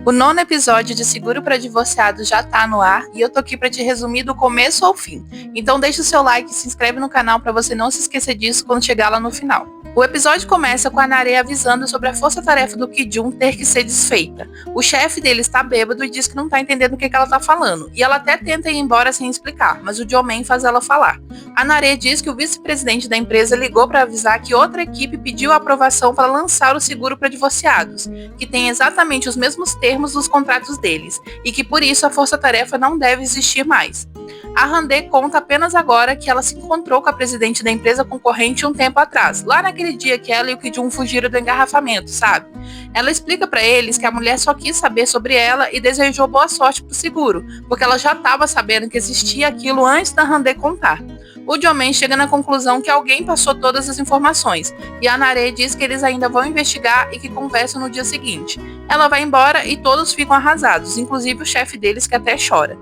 O 9º episódio de Seguro para Divorciados já tá no ar e eu tô aqui para te resumir do começo ao fim. Então deixa o seu like e se inscreve no canal para você não se esquecer disso quando chegar lá no final. O episódio começa com a Nare avisando sobre a força-tarefa do Ki-jun ter que ser desfeita. O chefe dele está bêbado e diz que não tá entendendo o que ela tá falando, e ela até tenta ir embora sem explicar, mas o Jo-man faz ela falar. A Nare diz que o vice-presidente da empresa ligou para avisar que outra equipe pediu a aprovação para lançar o seguro para divorciados, que tem exatamente os mesmos termos dos contratos deles, e que por isso a força-tarefa não deve existir mais. A Hande conta apenas agora que ela se encontrou com a presidente da empresa concorrente um tempo atrás, lá naquele dia que ela e o Ki-jun fugiram do engarrafamento, sabe? Ela explica para eles que a mulher só quis saber sobre ela e desejou boa sorte pro seguro, porque ela já estava sabendo que existia aquilo antes da Hande contar. O Jo-man chega na conclusão que alguém passou todas as informações, e a Nare diz que eles ainda vão investigar e que conversam no dia seguinte. Ela vai embora e todos ficam arrasados, inclusive o chefe deles que até chora.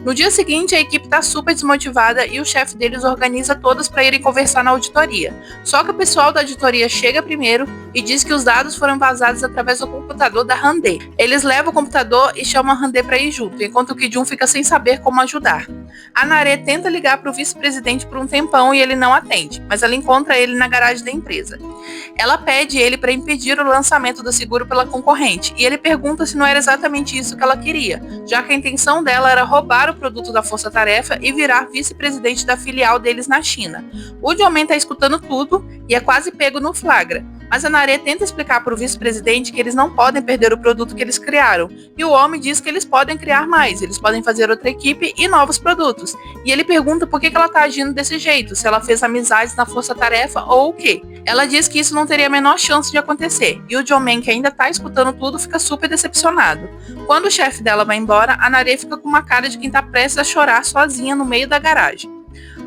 No dia seguinte, a equipe está super desmotivada e o chefe deles organiza todos para irem conversar na auditoria. Só que o pessoal da auditoria chega primeiro e diz que os dados foram vazados através do computador da Hande. Eles levam o computador e chamam a Hande para ir junto, enquanto o Ki-jun fica sem saber como ajudar. A Nare tenta ligar para o vice-presidente por um tempão e ele não atende, mas ela encontra ele na garagem da empresa. Ela pede ele para impedir o lançamento do seguro pela concorrente e ele pergunta se não era exatamente isso que ela queria, já que a intenção dela era roubar o produto da força-tarefa e virar vice-presidente da filial deles na China. O Jo-man está escutando tudo e é quase pego no flagra, mas a Nare tenta explicar para o vice-presidente que eles não podem perder o produto que eles criaram, e o homem diz que eles podem criar mais, eles podem fazer outra equipe e novos produtos, e ele pergunta por que ela está agindo desse jeito, se ela fez amizades na força-tarefa ou o quê. Ela diz que isso não teria a menor chance de acontecer, e o Jo-man, que ainda está escutando tudo, fica super decepcionado. Quando o chefe dela vai embora, a Nare fica com uma cara de quem está prestes a chorar sozinha no meio da garagem.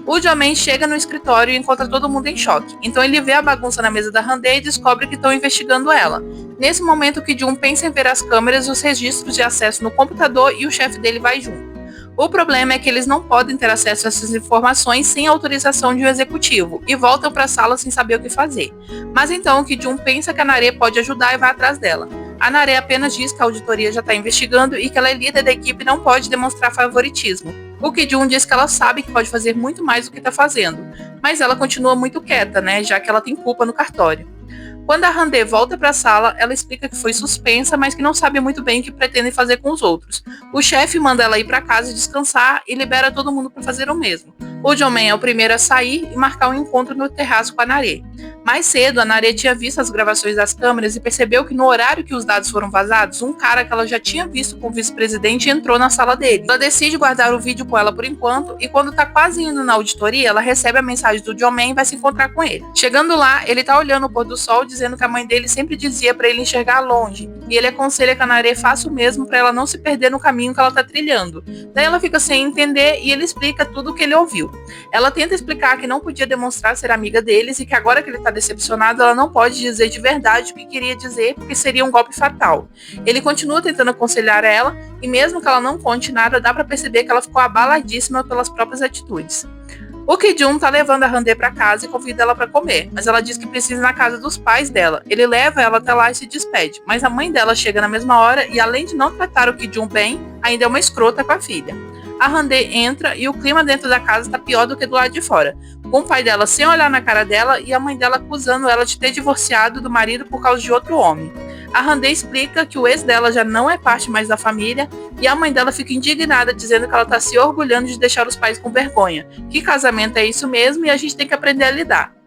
O Jo-man chega no escritório e encontra todo mundo em choque. Então ele vê a bagunça na mesa da Hande e descobre que estão investigando ela. Nesse momento, o Ki-jun pensa em ver as câmeras e os registros de acesso no computador e o chefe dele vai junto. O problema é que eles não podem ter acesso a essas informações sem autorização de um executivo e voltam para a sala sem saber o que fazer. Mas então o Ki-jun pensa que a Nare pode ajudar e vai atrás dela. A Nare apenas diz que a auditoria já está investigando e que ela é líder da equipe e não pode demonstrar favoritismo. O Ki-jun diz que ela sabe que pode fazer muito mais do que está fazendo, mas ela continua muito quieta, já que ela tem culpa no cartório. Quando a Hande volta para a sala, ela explica que foi suspensa, mas que não sabe muito bem o que pretende fazer com os outros. O chefe manda ela ir para casa descansar e libera todo mundo para fazer o mesmo. O Jo-man é o primeiro a sair e marcar um encontro no terraço com a Nare. Mais cedo, a Nare tinha visto as gravações das câmeras e percebeu que no horário que os dados foram vazados, um cara que ela já tinha visto com o vice-presidente entrou na sala dele. Ela decide guardar o vídeo com ela por enquanto e quando tá quase indo na auditoria, ela recebe a mensagem do Jo-man e vai se encontrar com ele. Chegando lá, ele tá olhando o pôr do sol dizendo que a mãe dele sempre dizia para ele enxergar longe e ele aconselha que a Nare faça o mesmo para ela não se perder no caminho que ela tá trilhando. Daí ela fica sem entender e ele explica tudo o que ele ouviu. Ela tenta explicar que não podia demonstrar ser amiga deles e que agora que ele tá decepcionado, ela não pode dizer de verdade o que queria dizer porque seria um golpe fatal. Ele continua tentando aconselhar ela e mesmo que ela não conte nada, dá pra perceber que ela ficou abaladíssima pelas próprias atitudes. O Ki-jun tá levando a Hande pra casa e convida ela pra comer, mas ela diz que precisa ir na casa dos pais dela. Ele leva ela até lá e se despede, mas a mãe dela chega na mesma hora e além de não tratar o Ki-jun bem, ainda é uma escrota com a filha. A Hande entra e o clima dentro da casa está pior do que do lado de fora, com o pai dela sem olhar na cara dela e a mãe dela acusando ela de ter divorciado do marido por causa de outro homem. A Hande explica que o ex dela já não é parte mais da família e a mãe dela fica indignada dizendo que ela está se orgulhando de deixar os pais com vergonha, que casamento é isso mesmo e a gente tem que aprender a lidar.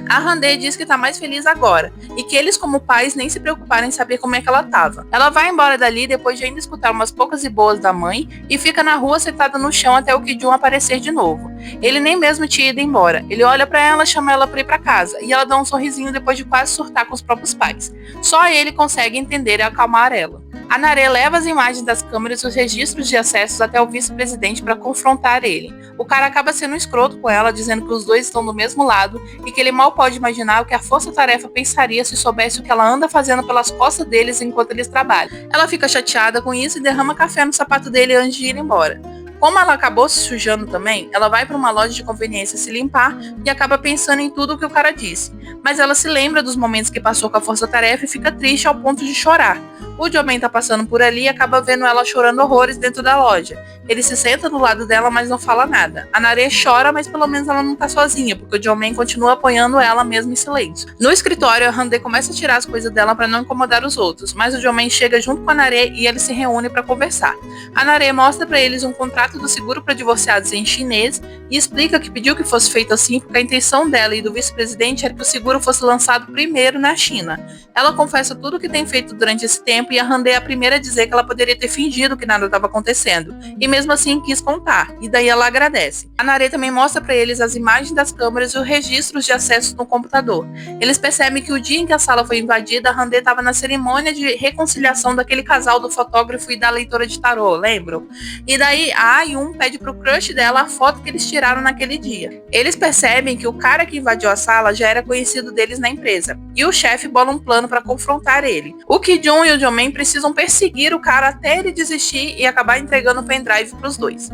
A Hande diz que está mais feliz agora, e que eles como pais nem se preocuparam em saber como é que ela estava. Ela vai embora dali depois de ainda escutar umas poucas e boas da mãe, e fica na rua sentada no chão até o Ki-jun aparecer de novo. Ele nem mesmo tinha ido embora. Ele olha para ela, chama ela para ir para casa, e ela dá um sorrisinho depois de quase surtar com os próprios pais. Só ele consegue entender e acalmar ela. A Nare leva as imagens das câmeras e os registros de acessos até o vice-presidente para confrontar ele. O cara acaba sendo um escroto com ela, dizendo que os dois estão do mesmo lado e que ele mal pode imaginar o que a força-tarefa pensaria se soubesse o que ela anda fazendo pelas costas deles enquanto eles trabalham. Ela fica chateada com isso e derrama café no sapato dele antes de ir embora. Como ela acabou se sujando também, ela vai para uma loja de conveniência se limpar e acaba pensando em tudo o que o cara disse. Mas ela se lembra dos momentos que passou com a força-tarefa e fica triste ao ponto de chorar. O Joe tá passando por ali e acaba vendo ela chorando horrores dentro da loja. Ele se senta do lado dela, mas não fala nada. A Nare chora, mas pelo menos ela não tá sozinha, porque o Joe continua apoiando ela mesmo em silêncio. No escritório, a Hande começa a tirar as coisas dela para não incomodar os outros, mas o Joe chega junto com a Nare e eles se reúnem para conversar. A Nare mostra para eles um contrato do seguro para divorciados em chinês e explica que pediu que fosse feito assim porque a intenção dela e do vice-presidente era que o seguro fosse lançado primeiro na China. Ela confessa tudo o que tem feito durante esse tempo e a Hande é a primeira a dizer que ela poderia ter fingido que nada estava acontecendo, e mesmo assim quis contar, e daí ela agradece. A Nare também mostra para eles as imagens das câmeras e os registros de acesso no computador. Eles percebem que o dia em que a sala foi invadida, a Hande estava na cerimônia de reconciliação daquele casal do fotógrafo e da leitora de tarô, lembram? E daí a Ayun pede pro crush dela a foto que eles tiraram naquele dia. Eles percebem que o cara que invadiu a sala já era conhecido deles na empresa, e o chefe bola um plano para confrontar ele. O Ki-jun e o Joe precisam perseguir o cara até ele desistir e acabar entregando o pendrive para os dois.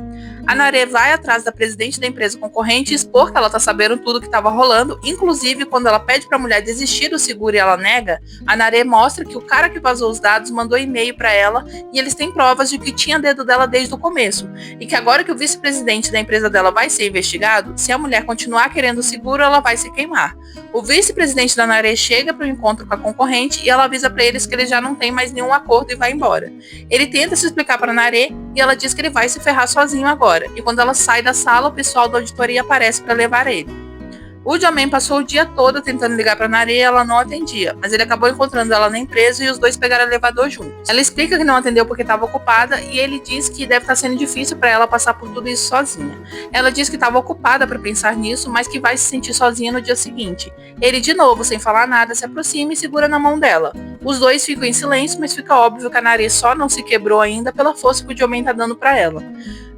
A Nare vai atrás da presidente da empresa concorrente e expor que ela tá sabendo tudo que estava rolando, inclusive quando ela pede para a mulher desistir do seguro e ela nega, a Nare mostra que o cara que vazou os dados mandou e-mail para ela e eles têm provas de que tinha dedo dela desde o começo, e que agora que o vice-presidente da empresa dela vai ser investigado, se a mulher continuar querendo o seguro, ela vai se queimar. O vice-presidente da Nare chega para o encontro com a concorrente e ela avisa para eles que eles já não têm mais nenhum acordo e vai embora. Ele tenta se explicar para Nare e ela diz que ele vai se ferrar sozinho agora. E quando ela sai da sala, o pessoal da auditoria aparece para levar ele. O Joe passou o dia todo tentando ligar para Nare e ela não atendia, mas ele acabou encontrando ela na empresa e os dois pegaram o elevador juntos. Ela explica que não atendeu porque estava ocupada e ele diz que deve estar sendo difícil para ela passar por tudo isso sozinha. Ela diz que estava ocupada para pensar nisso, mas que vai se sentir sozinha no dia seguinte. Ele, de novo, sem falar nada, se aproxima e segura na mão dela. Os dois ficam em silêncio, mas fica óbvio que a Nare só não se quebrou ainda pela força que o Joe tá dando para ela.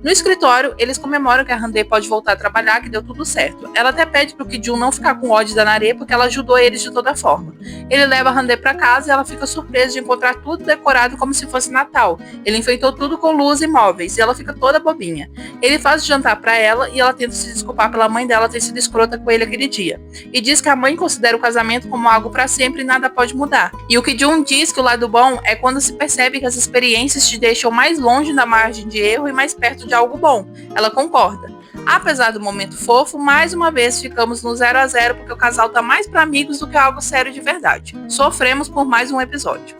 No escritório, eles comemoram que a Hande pode voltar a trabalhar, que deu tudo certo. Ela até pede pro Ki-jun não ficar com ódio da Nare, porque ela ajudou eles de toda forma. Ele leva a Hande para casa e ela fica surpresa de encontrar tudo decorado como se fosse Natal. Ele enfeitou tudo com luz e móveis e ela fica toda bobinha. Ele faz o jantar para ela e ela tenta se desculpar pela mãe dela ter sido escrota com ele aquele dia. E diz que a mãe considera o casamento como algo para sempre e nada pode mudar. E o Ki-jun diz que o lado bom é quando se percebe que as experiências te deixam mais longe da margem de erro e mais perto de algo bom. Ela concorda. Apesar do momento fofo, mais uma vez ficamos no 0 a 0 porque o casal tá mais para amigos do que algo sério de verdade. Sofremos por mais um episódio.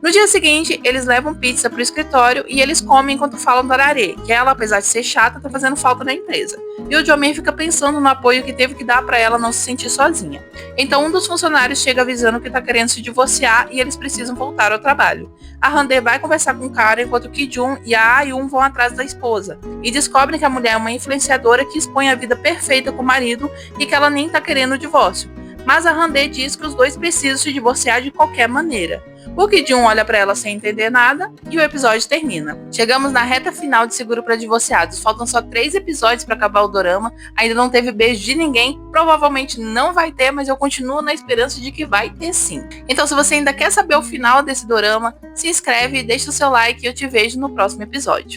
No dia seguinte, eles levam pizza pro escritório e eles comem enquanto falam da Nare, que ela, apesar de ser chata, tá fazendo falta na empresa. E o Joe fica pensando no apoio que teve que dar para ela não se sentir sozinha. Então um dos funcionários chega avisando que tá querendo se divorciar e eles precisam voltar ao trabalho. A Hande vai conversar com o cara enquanto o Ki-jun e a Ayun vão atrás da esposa e descobrem que a mulher é uma influenciadora que expõe a vida perfeita com o marido e que ela nem tá querendo o divórcio. Mas a Hande diz que os dois precisam se divorciar de qualquer maneira. O Ki-jun olha pra ela sem entender nada e o episódio termina. Chegamos na reta final de Seguro para Divorciados. Faltam só 3 episódios para acabar o dorama. Ainda não teve beijo de ninguém. Provavelmente não vai ter, mas eu continuo na esperança de que vai ter sim. Então se você ainda quer saber o final desse dorama, se inscreve e deixa o seu like e eu te vejo no próximo episódio.